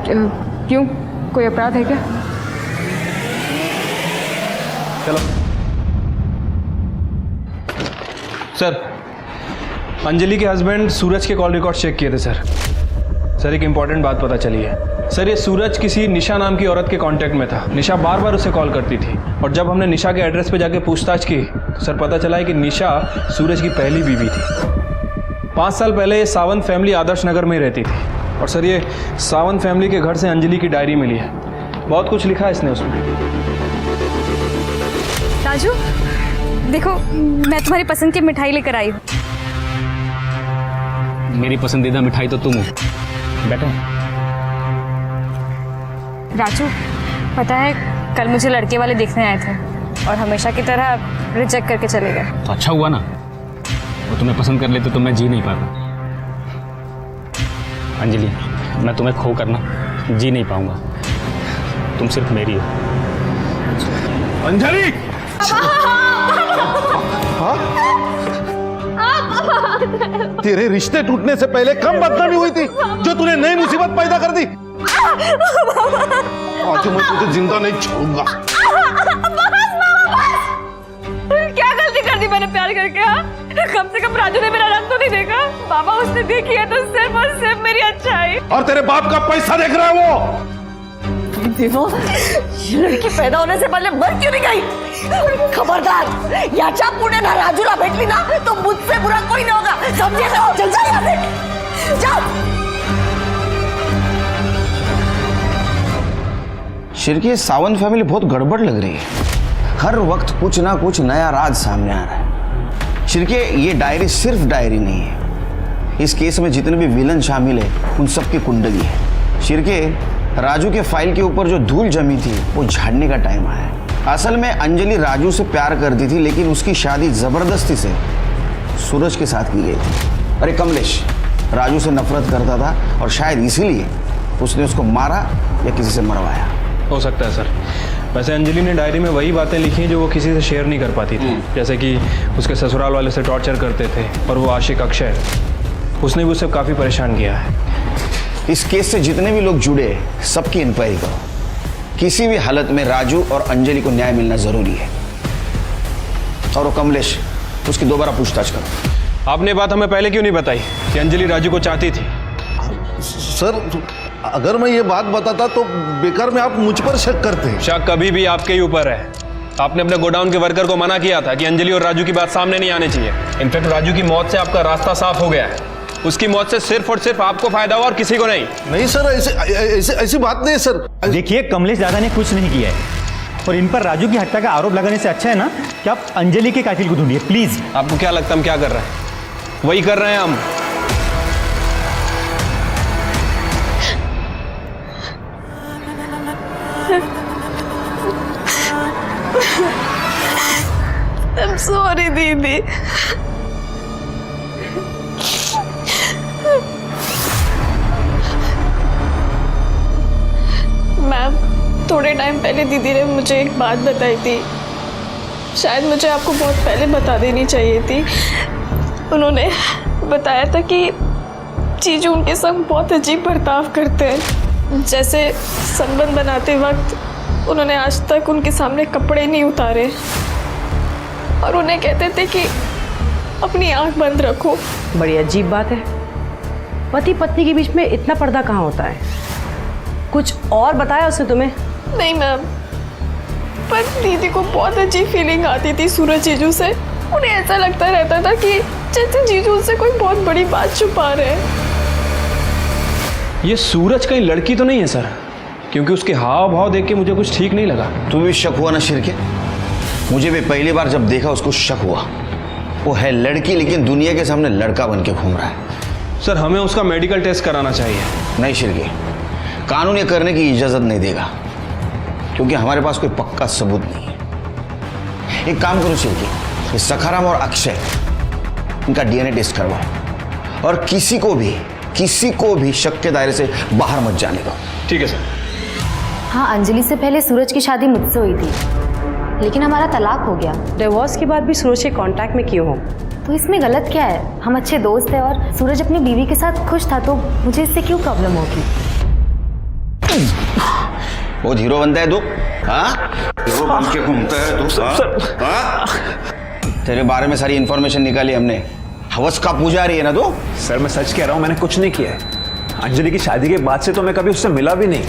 क्यों, कोई अपराध है क्या? चलो. सर, अंजलि के हस्बैंड सूरज के कॉल रिकॉर्ड चेक किए थे सर. सर, एक इंपॉर्टेंट बात पता चली है. सर, ये सूरज किसी निशा नाम की औरत के कांटेक्ट में था. निशा बार बार उसे कॉल करती थी और जब हमने निशा के एड्रेस पे जाके पूछताछ की तो सर पता चला है कि निशा सूरज की पहली बीवी थी. 5 साल पहले ये सावंत फैमिली आदर्श नगर में रहती थी. और सर, ये सावंत फैमिली के घर से अंजलि की डायरी मिली है. बहुत कुछ लिखा है इसने उसमें. राजू, देखो, मैं तुम्हारी पसंद की मिठाई लेकर आई हूँ. मेरी पसंदीदा मिठाई तो तुम हो. बैठो. राजू, पता है कल मुझे लड़के वाले देखने आए थे और हमेशा की तरह रिजेक्ट करके चले गए। तो अच्छा हुआ ना, वो तुम्हें पसंद कर लेते तो मैं जी नहीं पाता। अंजलि, मैं तुम्हें खो कर ना जी नहीं पाऊंगा, तुम सिर्फ मेरी हो। अंजलि! तेरे रिश्ते टूटने से पहले कम बदनामी हुई थी जो तूने नई मुसीबत पैदा कर दी। आज मैं तुझे जिंदा नहीं छोड़ूंगा। क्या गलती कर दी मैंने प्यार करके? हाँ, कम से कम राजू ने मेरा रंग तो नहीं देखा। बाबा उसने देखी है तो सिर्फ और सिर्फ मेरी अच्छाई। और तेरे बाप का पैसा देख रहा है वो। देखो, ये लड़की पैदा होने से पहले मर क्यों नहीं गई? खबरदार, याच्या पुणे ना राजूला भेटली ना तो मुझसे बुरा कोई नहीं होगा, समझे? तो चल जा यहाँ से, जाओ। शिरके, सावंत फैमिली बहुत गड़बड़ लग रही है। हर वक्त कुछ ना कुछ नया राज सामने आ रहा है। शिरके, ये डायरी सिर्फ डायरी नहीं है, इस केस में जितने भी विलन शामिल है उन सब की कुंडली है। शिरके, राजू के फाइल के ऊपर जो धूल जमी थी वो झाड़ने का टाइम आया है। असल में अंजलि राजू से प्यार करती थी, लेकिन उसकी शादी जबरदस्ती से सूरज के साथ की गई थी। अरे कमलेश, राजू से नफरत करता था और शायद इसीलिए उसने उसको मारा या किसी से मरवाया। हो सकता है सर। वैसे अंजलि ने डायरी में वही बातें लिखी हैं जो वो किसी से शेयर नहीं कर पाती थी, जैसे कि उसके ससुराल वाले से टॉर्चर करते थे और वो आशिक अक्षय, उसने भी उसे काफ़ी परेशान किया है। इस केस से जितने भी लोग जुड़े सबकी इंक्वायरी करो। किसी भी हालत में राजू और अंजलि को न्याय मिलना जरूरी है। और वो कमलेश, उसकी दोबारा पूछताछ करो। आपने बात हमें पहले क्यों नहीं बताई कि अंजलि राजू को चाहती थी? सर, अगर मैं ये बात बताता तो बेकार में आप मुझ पर शक करते हैं। शक कभी भी आपके ही ऊपर है। आपने अपने गोडाउन के वर्कर को मना किया था कि अंजलि और राजू की बात सामने नहीं आनी चाहिए। इनफैक्ट राजू की मौत से आपका रास्ता साफ हो गया है। उसकी मौत से सिर्फ और सिर्फ आपको फायदा हुआ और किसी को नहीं। नहीं सर, ऐसी बात नहीं है सर। देखिए, कमलेश दादा ने कुछ नहीं किया है और इन पर राजू की हत्या का आरोप लगाने से अच्छा है ना कि आप अंजलि के कातिल को ढूंढिए प्लीज। आपको क्या लगता है हम क्या कर रहे हैं? वही कर रहे हैं हम। I'm sorry दीदी। मैम, थोड़े टाइम पहले दीदी ने मुझे एक बात बताई थी, शायद मुझे आपको बहुत पहले बता देनी चाहिए थी। उन्होंने बताया था कि जीजू उनके संग बहुत अजीब बर्ताव करते हैं। जैसे संबंध बनाते वक्त उन्होंने आज तक उनके सामने कपड़े नहीं उतारे और उन्हें कहते थे कि अपनी आंख बंद रखो। बड़ी अजीब बात है, पति पत्नी के बीच में इतना पर्दा कहाँ होता है? कुछ और बताया उसने तुम्हें? नहीं मैम, पर दीदी को बहुत अजीब फीलिंग आती थी सूरज जीजू से। उन्हें ऐसा लगता रहता था कि जैसे जीजू से कोई बहुत बड़ी बात छुपा रहे हैं। ये सूरज कहीं लड़की तो नहीं है सर, क्योंकि उसके हाव भाव देख के मुझे कुछ ठीक नहीं लगा। तुम्हें भी शक हुआ ना शिरके? मुझे भी पहली बार जब देखा उसको शक हुआ। वो है लड़की लेकिन दुनिया के सामने लड़का बन के घूम रहा है। सर, हमें उसका मेडिकल टेस्ट कराना चाहिए। नहीं शिरके, कानून ये करने की इजाजत नहीं देगा, क्योंकि हमारे पास कोई पक्का सबूत नहीं है। एक काम करो शिरके, ये सखाराम और अक्षय, इनका डीएनए टेस्ट करवाओ और किसी को भी शक के दायरे से बाहर मत जाने दो। ठीक है सर। हाँ, अंजलि से पहले सूरज की शादी मुझसे हुई थी, लेकिन हमारा तलाक हो गया। डिवोर्स के बाद भी सूरज के कांटेक्ट में क्यों हो? तो इसमें गलत क्या है? हम अच्छे दोस्त हैं और सूरज अपनी बीवी के साथ खुश था, तो मुझे इससे क्यों प्रॉब्लम होगी? वो हीरो बनता है तू? हाँ, हीरो बन के घूमता है तू? हाँ? तेरे बारे में सारी इंफॉर्मेशन निकाली हमने। हवस का पुजारी है ना तू? सर, मैं सच कह रहा हूँ, मैंने कुछ नहीं किया है। अंजलि की शादी के बाद से तो मैं कभी उससे मिला भी नहीं।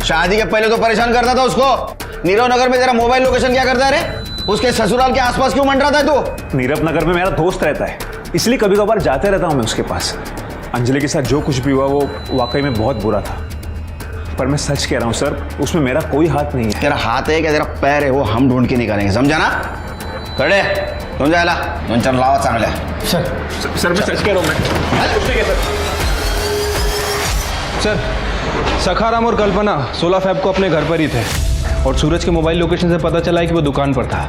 शादी के पहले तो परेशान करता था उसको। नीरव नगर में तेरा मोबाइल लोकेशन क्या करता है रे? उसके ससुराल के आसपास क्यों मंडराता है तू? नीरव नगर में मेरा दोस्त रहता है, इसलिए कभी कभार जाते रहता हूँ मैं उसके पास। अंजलि के साथ जो कुछ भी हुआ वो वाकई में बहुत बुरा था, पर मैं सच कह रहा हूँ सर, उसमें मेरा कोई हाथ नहीं है। तेरा हाथ है क्या तेरा पैर है, वो हम ढूंढ के निकालेंगे, समझा ना? कड़े तुम जायला दोन चार लावा चांगले। सर मैं सच कह रहा हूँ मैं। सर सखाराम और कल्पना 16 फेब को अपने घर पर ही थे और सूरज के मोबाइल लोकेशन से पता चला है कि वो दुकान पर था।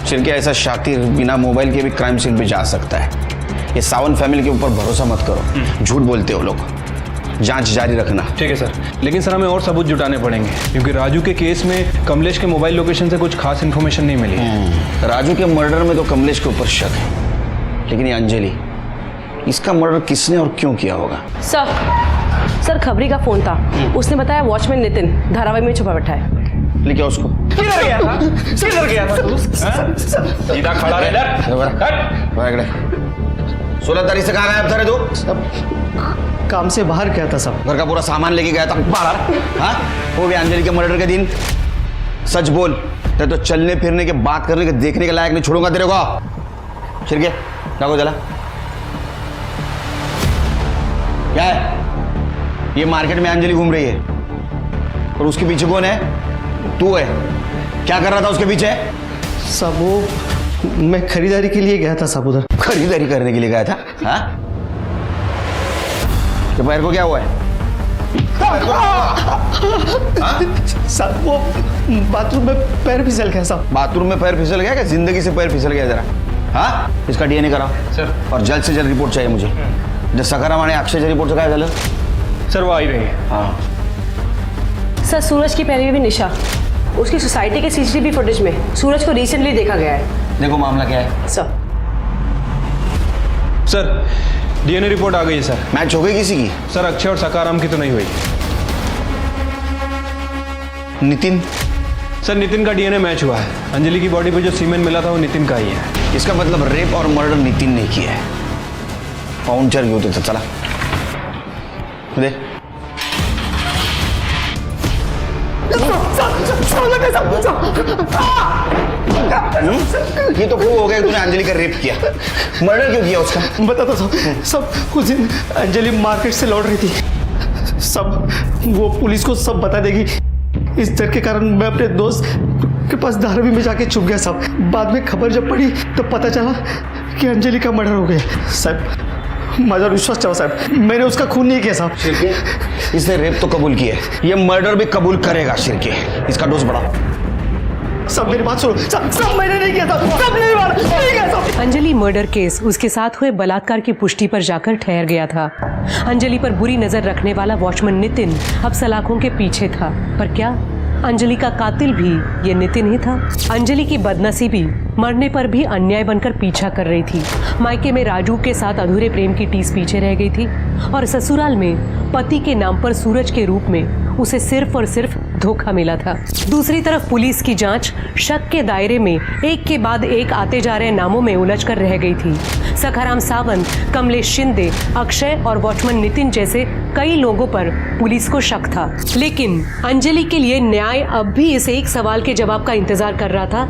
शिरके, ऐसा शातिर बिना मोबाइल के भी क्राइम सीन पे जा सकता है। ये सावंत फैमिली के ऊपर भरोसा मत करो, झूठ बोलते हो लोग। जांच जारी रखना। ठीक है सर, लेकिन सर हमें और सबूत जुटाने पड़ेंगे क्योंकि राजू के केस में कमलेश के मोबाइल लोकेशन से कुछ खास इन्फॉर्मेशन नहीं मिली। राजू के मर्डर में तो कमलेश के ऊपर शक है, लेकिन ये अंजलि, इसका मर्डर किसने और क्यों किया होगा? सर खबरी का फोन था, उसने बताया वॉचमैन नितिन धारावाही में छुपा बैठा है। लेके उसको। किधर गया था? किधर गया था तू? सीधा खड़ा रह इधर। 16 तारीख से कहाँ गया था रे तू? सब काम से बाहर गया था सब। घर का पूरा सामान लेके गया था बाहर, हाँ? वो भी अंजलि के मर्डर के दिन। सच बोल, तेरे तो चलने फिरने के, बात करने के, देखने के लायक नहीं छोड़ूंगा तेरे को। छिड़के जागो जला। क्या है ये? मार्केट में अंजलि घूम रही है और उसके पीछे कौन है? तू है। क्या कर रहा था उसके पीछे? सब वो मैं खरीदारी के लिए गया था सब उधर। खरीदारी करने के लिए गया था? हाँ? तो पैर को क्या हुआ है? सब वो बाथरूम में पैर फिसल गया सब। बाथरूम में पैर फिसल गया? क्या जिंदगी से पैर फिसल गया जरा? हाँ, इसका डीएनए कराओ सर, और जल्द से जल्द रिपोर्ट चाहिए मुझे। जब सकाराम आणि अक्षय रिपोर्ट से क्या झालं? सर वो आई रही है। हाँ सर सूरज की पहले भी निशा, उसकी सोसाइटी के सीसीटीवी फुटेज में सूरज को रिसेंटली देखा गया है। देखो मामला क्या है सर डीएनए रिपोर्ट आ गई है सर। मैच हो गई किसी की? सर अक्षय और सकाराम की तो नहीं हुई। नितिन? सर नितिन का डीएनए मैच हुआ है। अंजलि की बॉडी पे जो सीमेंट मिला था वो नितिन का ही है। इसका मतलब रेप और मर्डर नितिन ने किया है। पाउंचर घेऊ तिथं, चला दे। ये तो प्रूव हो गया कि तूने अंजलि का रेप किया। मर्डर क्यों किया उसका? बताता सब कुछ दिन अंजलि मार्केट से लौट रही थी। सब वो पुलिस को सब बता देगी। इस डर के कारण मैं अपने दोस्त के पास धारावी में जाके छुप गया सब। बाद में खबर जब पड़ी तो पता चला कि अंजलि का मर्डर हो गया। साहब माझा विश्वास ठेवा साहब, मैंने उसका खून नहीं किया साहब। शिरके, इसने रेप तो कबूल किया है, ये मर्डर भी कबूल करेगा। शिरके, इसका डोज बढ़ाओ। सब मेरी बात सुनो, सब मैंने नहीं किया था, सब नहीं मारा, नहीं किया सब। अंजलि मर्डर केस उसके साथ हुए बलात्कार की पुष्टि पर जाकर ठहर गया था। अंजलि पर बुरी नजर रखने वाला वॉचमैन नितिन अब सलाखों के पीछे था। पर क्या अंजलि का कातिल भी ये नितिन ही था? अंजलि की बदनसीबी मरने पर भी अन्याय बनकर पीछा कर रही थी। मायके में राजू के साथ अधूरे प्रेम की टीस पीछे रह गई थी और ससुराल में पति के नाम पर सूरज के रूप में उसे सिर्फ और सिर्फ धोखा मिला था। दूसरी तरफ पुलिस की जांच शक के दायरे में एक के बाद एक आते जा रहे नामों में उलझकर रह गई थी। सखाराम सावंत, कमलेश शिंदे, अक्षय और वॉचमैन नितिन जैसे कई लोगों पर पुलिस को शक था। लेकिन अंजलि के लिए न्याय अब भी इस एक सवाल के जवाब का इंतजार कर रहा था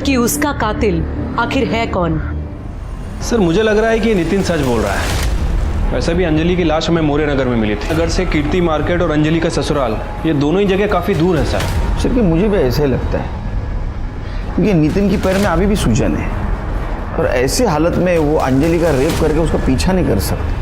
कि उसका कातिल आखिर है कौन। सर मुझे लग रहा है कि ये नितिन सच बोल रहा है। वैसे भी अंजलि की लाश हमें मोरे नगर में मिली थी। नगर से कीर्ति मार्केट और अंजलि का ससुराल, ये दोनों ही जगह काफी दूर है सर। सिर्फ मुझे भी ऐसे लगता है क्योंकि नितिन की पैर में अभी भी सूजन है और ऐसी हालत में वो अंजलि का रेप करके उसका पीछा नहीं कर सकते।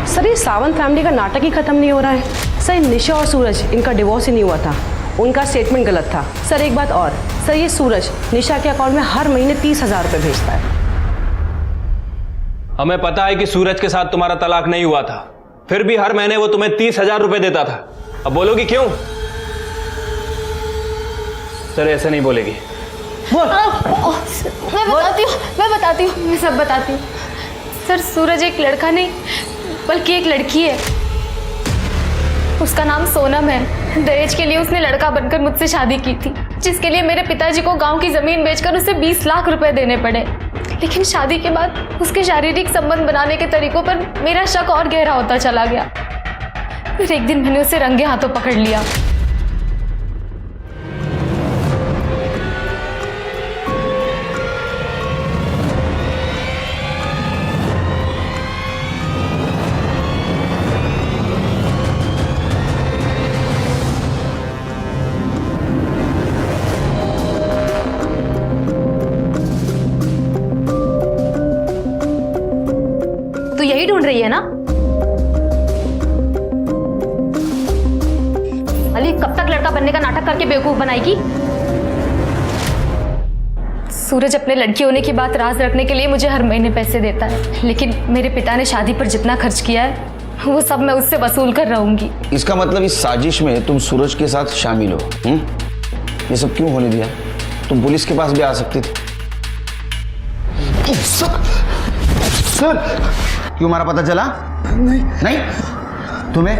सर ये सावंत फैमिली का नाटक ही खत्म नहीं हो रहा है। सर निशा और सूरज, इनका डिवोर्स ही नहीं हुआ था, उनका स्टेटमेंट गलत था। सर एक बात और, सर ये सूरज निशा के अकाउंट में हर महीने 30,000 रुपये भेजता है। हमें पता है कि सूरज के साथ तुम्हारा तलाक नहीं हुआ था, फिर भी हर महीने वो तुम्हें 30,000 रुपए देता था। अब बोलोगी क्यों? सर ऐसे नहीं बोलेगी। मैं बताती हूँ, मैं सब बताती हूँ। सर सूरज एक लड़का नहीं बल्कि एक लड़की है। उसका नाम सोनम है। दहेज के लिए उसने लड़का बनकर मुझसे शादी की थी, जिसके लिए मेरे पिताजी को गांव की जमीन बेचकर उसे 20 लाख रुपए देने पड़े। लेकिन शादी के बाद उसके शारीरिक संबंध बनाने के तरीकों पर मेरा शक और गहरा होता चला गया। फिर एक दिन मैंने उसे रंगे हाथों पकड़ लिया। यही ढूंढ रही है ना? बनने का नाटक करके बेवकूफ बनाएगी। सूरज अपने लड़की होने की बात राज रखने के लिए मुझे हर महीने पैसे देता है, लेकिन मेरे पिता ने शादी पर जितना खर्च किया है वो सब मैं उससे वसूल कर रहूंगी। इसका मतलब इस साजिश में तुम सूरज के साथ शामिल हो? ये सब क्यों होने दिया? तुम पुलिस के पास भी आ सकती थी। सर, क्यों मारा पता चला? नहीं तुम्हें?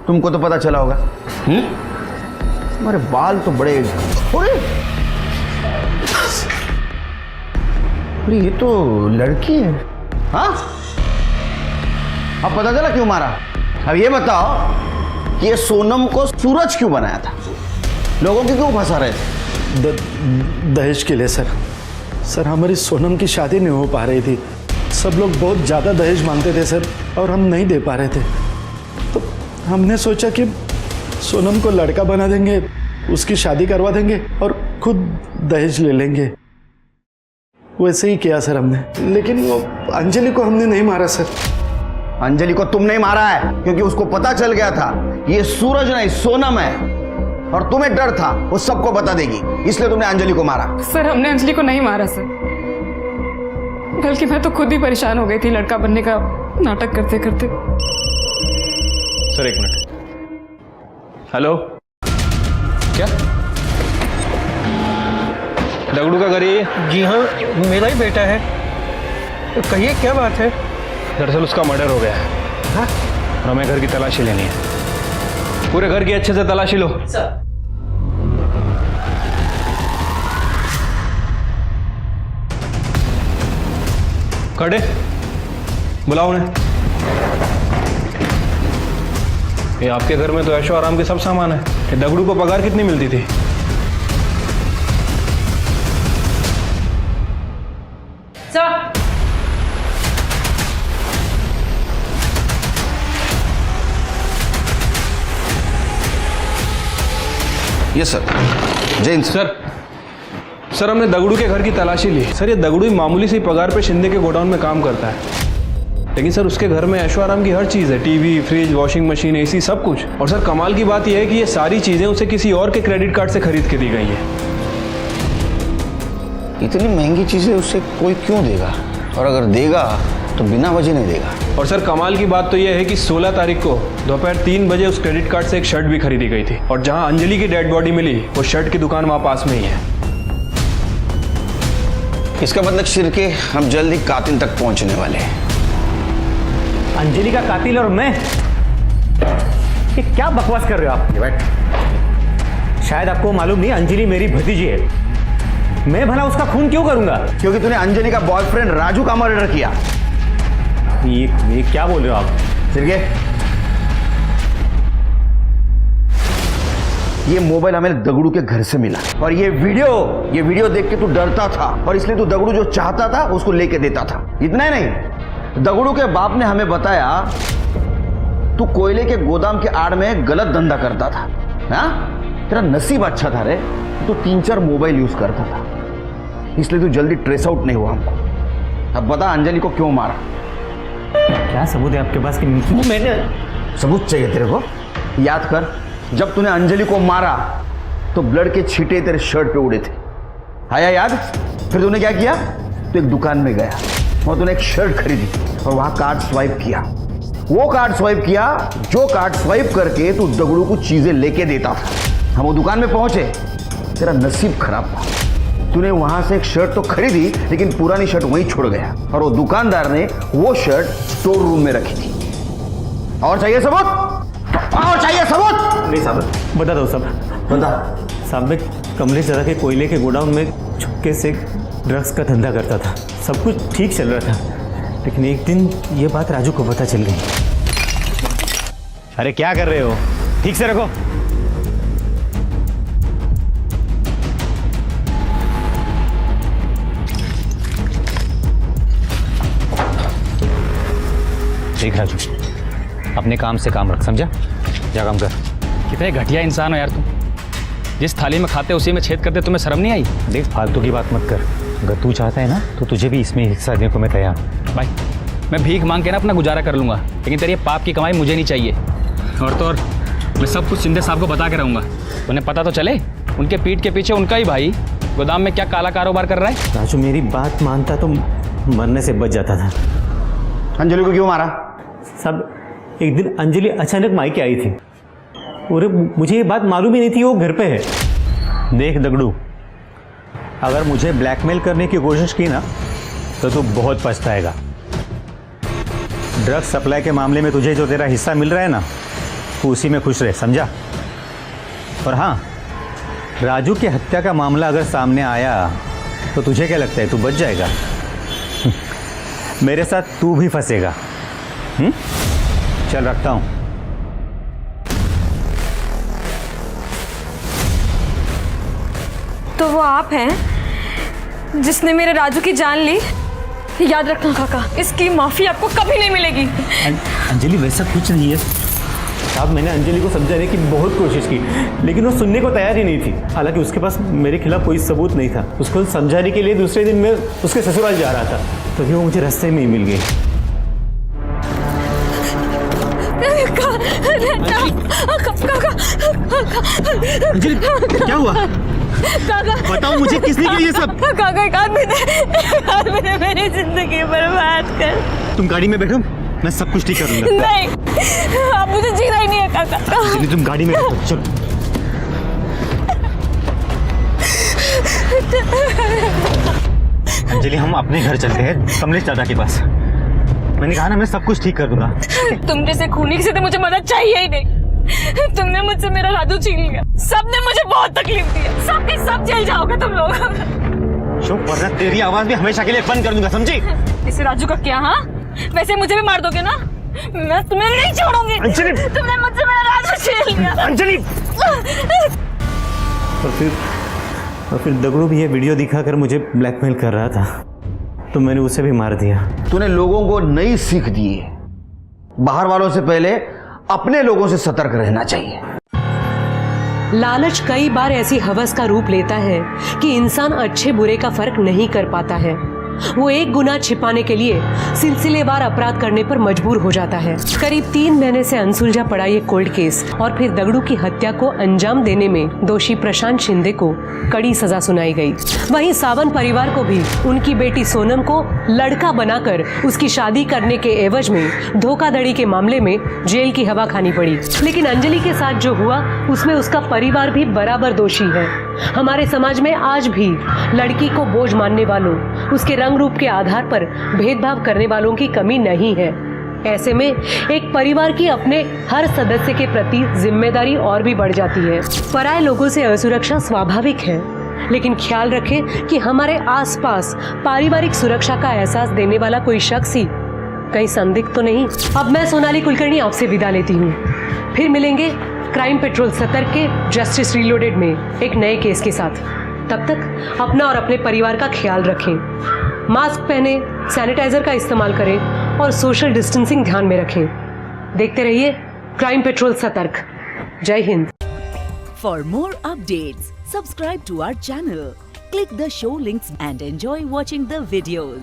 तुमको तो पता चला होगा। तुम्हारे बाल तो बड़े, अरे ये तो लड़की है। हाँ, अब पता चला क्यों मारा? अब ये बताओ कि ये सोनम को सूरज क्यों बनाया था? लोगों की क्यों फंसा रहे थे? दहेज के लिए सर हमारी सोनम की शादी नहीं हो पा रही थी। सब लोग बहुत ज़्यादा दहेज मांगते थे सर, और हम नहीं दे पा रहे थे। तो हमने सोचा कि सोनम को लड़का बना देंगे, उसकी शादी करवा देंगे और खुद दहेज ले लेंगे। वैसे ही किया सर हमने, लेकिन वो अंजलि को हमने नहीं मारा सर। अंजलि को तुमने मारा है क्योंकि उसको पता चल गया था ये सूरज नहीं सोनम है, और तुम्हें डर था वो सबको बता देगी, इसलिए तुमने अंजलि को मारा। सर हमने अंजलि को नहीं मारा सर, बल्कि मैं तो खुद ही परेशान हो गई थी लड़का बनने का नाटक करते करते। सर एक मिनट। हेलो, क्या दगड़ू का घर ये? जी हाँ, मेरा ही बेटा है। कहिए क्या बात है? दरअसल उसका मर्डर हो गया है। हाँ? और हमें घर की तलाशी लेनी है। पूरे घर की अच्छे से तलाशी लो। सर। खड़े, बुलाओ उन्हें। ये आपके घर में तो ऐशो आराम के सब सामान है। ये दगड़ू को पगार कितनी मिलती थी? Sir, yes sir. Jain sir, sir हमने दगड़ू के घर की तलाशी ली। सर ये दगड़ू मामूली सी पगार पे शिंदे के गोडाउन में काम करता है, लेकिन सर उसके घर में ऐशो आराम की हर चीज़ है। TV, fridge, washing machine, AC, सब कुछ। और सर कमाल की बात यह है कि ये सारी चीज़ें उसे किसी और के क्रेडिट कार्ड से खरीद के दी गई हैं। इतनी महंगी चीजें उसे कोई क्यों देगा, और अगर देगा तो बिना वजह नहीं देगा। और सर कमाल की बात तो यह है कि 16 तारीख को दोपहर 3 बजे उस क्रेडिट कार्ड से एक शर्ट भी खरीदी गई थी, और जहां अंजलि की डेड बॉडी मिली वो शर्ट की दुकान वहां पास में ही है। इसका मतलब शिरके हम जल्द ही कातिल तक पहुंचने वाले हैं। अंजलि का कातिल और मैं? ये क्या बकवास कर रहे हो आप? शायद आपको मालूम नहीं, अंजलि मेरी भतीजी है। मैं भला उसका खून क्यों करूंगा? क्योंकि तूने अंजलि का बॉयफ्रेंड राजू का मर्डर किया। ये क्या बोल रहे हो आप? शिरके, ये मोबाइल हमें दगड़ू के घर से मिला, और ये वीडियो देख के तू डरता था, और इसलिए तू दगड़ू जो चाहता था उसको लेके देता था। इतना ही नहीं, दगड़ू के बाप ने हमें बताया तू कोयले के गोदाम के आड़ में गलत धंधा करता था। हाँ, तेरा नसीब अच्छा था रे, तू 3-4 मोबाइल यूज करता था, इसलिए तू जल्दी ट्रेस आउट नहीं हुआ हमको। अब बता अंजलि को क्यों मारा? क्या सबूत है आपके पास कि मैंने सबूत चाहिए तेरे को? याद कर, जब तूने अंजलि को मारा तो ब्लड के छींटे तेरे शर्ट पे उड़े थे। आया याद? फिर तूने क्या किया? तो एक दुकान में गया और तूने एक शर्ट खरीदी और वहां कार्ड स्वाइप किया। वो कार्ड स्वाइप किया जो कार्ड स्वाइप करके तू दगड़ू को चीजें लेके देता था। हम वो दुकान में पहुंचे, तेरा नसीब खराब था। तूने वहां से एक शर्ट तो खरीदी, लेकिन पुरानी शर्ट वहीं छोड़ गया, और वो दुकानदार ने वो शर्ट स्टोर रूम में रखी थी। और चाहिए सबूत? और चाहिए सबूत? नहीं साहब, बता दो सब। बता। साहब, मैं कमलेश दादा के कोयले के गोडाउन में छुपके से ड्रग्स का धंधा करता था। सब कुछ ठीक चल रहा था, लेकिन एक दिन ये बात राजू को पता चल गई। अरे क्या कर रहे हो? ठीक से रखो। ठीक राजू, अपने काम से काम रख, समझा? जा काम कर। कितने घटिया इंसान हो यार तुम। जिस थाली में खाते उसी में छेद करते, तुम्हें शर्म नहीं आई? देख, फालतू की बात मत कर। अगर तू चाहता है ना तो तुझे भी इसमें हिस्सा देने को मैं तैयार। बाय। मैं भीख मांग के ना अपना गुजारा कर लूँगा, लेकिन तेरी ये पाप की कमाई मुझे नहीं चाहिए। और तो और मैं सब कुछ शिंदे साहब को बता के रहूँगा, उन्हें पता तो चले उनके पीठ के पीछे उनका ही भाई गोदाम में क्या काला कारोबार कर रहा है। राजू मेरी बात मानता तो मरने से बच जाता था। अंजलि को क्यों मारा? सब एक दिन अंजलि अचानक मायके आई थी और मुझे ये बात मालूम ही नहीं थी वो घर पे है। देख दगड़ू, अगर मुझे ब्लैकमेल करने की कोशिश की ना तो तू बहुत पछताएगा। ड्रग्स सप्लाई के मामले में तुझे जो तेरा हिस्सा मिल रहा है ना, तू उसी में खुश रहे, समझा? और हाँ, राजू की हत्या का मामला अगर सामने आया तो तुझे क्या लगता है तू बच जाएगा? मेरे साथ तू भी फंसेगा। चल रखता हूं। तो वो आप हैं जिसने मेरे राजू की जान ली? याद रखना काका, इसकी माफी आपको कभी नहीं मिलेगी। अंजलि वैसा कुछ नहीं है साहब। मैंने अंजलि को समझाने की बहुत कोशिश की, लेकिन वो सुनने को तैयार ही नहीं थी। हालांकि उसके पास मेरे खिलाफ कोई सबूत नहीं था। उसको समझाने के लिए दूसरे दिन मैं उसके ससुराल जा रहा था, तभी वो मुझे रास्ते में ही मिल गई। अंजलि क्या हुआ? काका बताओ मुझे, किसने किया ये सब? काका एक आदमी ने मेरी जिंदगी बर्बाद कर। तुम गाड़ी में बैठो, मैं सब कुछ ठीक कर लूंगा। नहीं, आप मुझे जीना ही नहीं है काका। अंजलि तुम गाड़ी में बैठो, चलो। अंजलि हम अपने घर चलते हैं, कमलेश दादा के पास। मैंने कहा ना मैं सब कुछ ठीक कर दूंगा। तुम जैसे खूनी से तो मुझे मदद चाहिए ही नहीं। तुमने मुझसे मेरा राजू छीन लिया, सबने मुझे बहुत तकलीफ दी है। सब के सब जेल जाओगे तुम लोग। चुप, वरना तेरी आवाज भी हमेशा के लिए बंद कर दूंगा, समझी? इसे राजू का क्या? हाँ, वैसे मुझे भी मार दोगे ना? मैं तुम्हें नहीं छोड़ूंगी। अंजलि! तुमने मुझसे मेरा राजू छीन लिया। अंजलि! और फिर दगड़ू भी ये वीडियो दिखाकर मुझे ब्लैकमेल कर रहा था, तो मैंने उसे भी मार दिया। तूने लोगों को नई सीख दी है। बाहर वालों से पहले अपने लोगों से सतर्क रहना चाहिए। लालच कई बार ऐसी हवस का रूप लेता है कि इंसान अच्छे बुरे का फर्क नहीं कर पाता है। वो एक गुनाह छिपाने के लिए सिलसिलेवार अपराध करने पर मजबूर हो जाता है। करीब 3 महीने से अनसुलझा पड़ा ये कोल्ड केस और फिर दगड़ू की हत्या को अंजाम देने में दोषी प्रशांत शिंदे को कड़ी सजा सुनाई गई। वहीं सावंत परिवार को भी उनकी बेटी सोनम को लड़का बनाकर उसकी शादी करने के एवज में धोखाधड़ी के मामले में जेल की हवा खानी पड़ी। लेकिन अंजलि के साथ जो हुआ उसमें उसका परिवार भी बराबर दोषी है। हमारे समाज में आज भी लड़की को बोझ मानने वालों, उसके रंग रूप के आधार पर भेदभाव करने वालों की कमी नहीं है। ऐसे में एक परिवार की अपने हर सदस्य के प्रति जिम्मेदारी और भी बढ़ जाती है। पराये लोगों से असुरक्षा स्वाभाविक है, लेकिन ख्याल रखें कि हमारे आसपास पारिवारिक सुरक्षा का एहसास देने वाला कोई शख्स ही कहीं संदिग्ध तो नहीं। अब मैं सोनाली कुलकर्णी आपसे विदा लेती हूँ। फिर मिलेंगे क्राइम पेट्रोल सतर्क के जस्टिस रीलोडेड में एक नए केस के साथ। तब तक अपना और अपने परिवार का ख्याल रखें, मास्क पहने, सैनिटाइजर का इस्तेमाल करें और सोशल डिस्टेंसिंग ध्यान में रखें। देखते रहिए क्राइम पेट्रोल सतर्क। जय हिंद। For more updates subscribe to our channel, click the show links and enjoy watching the videos.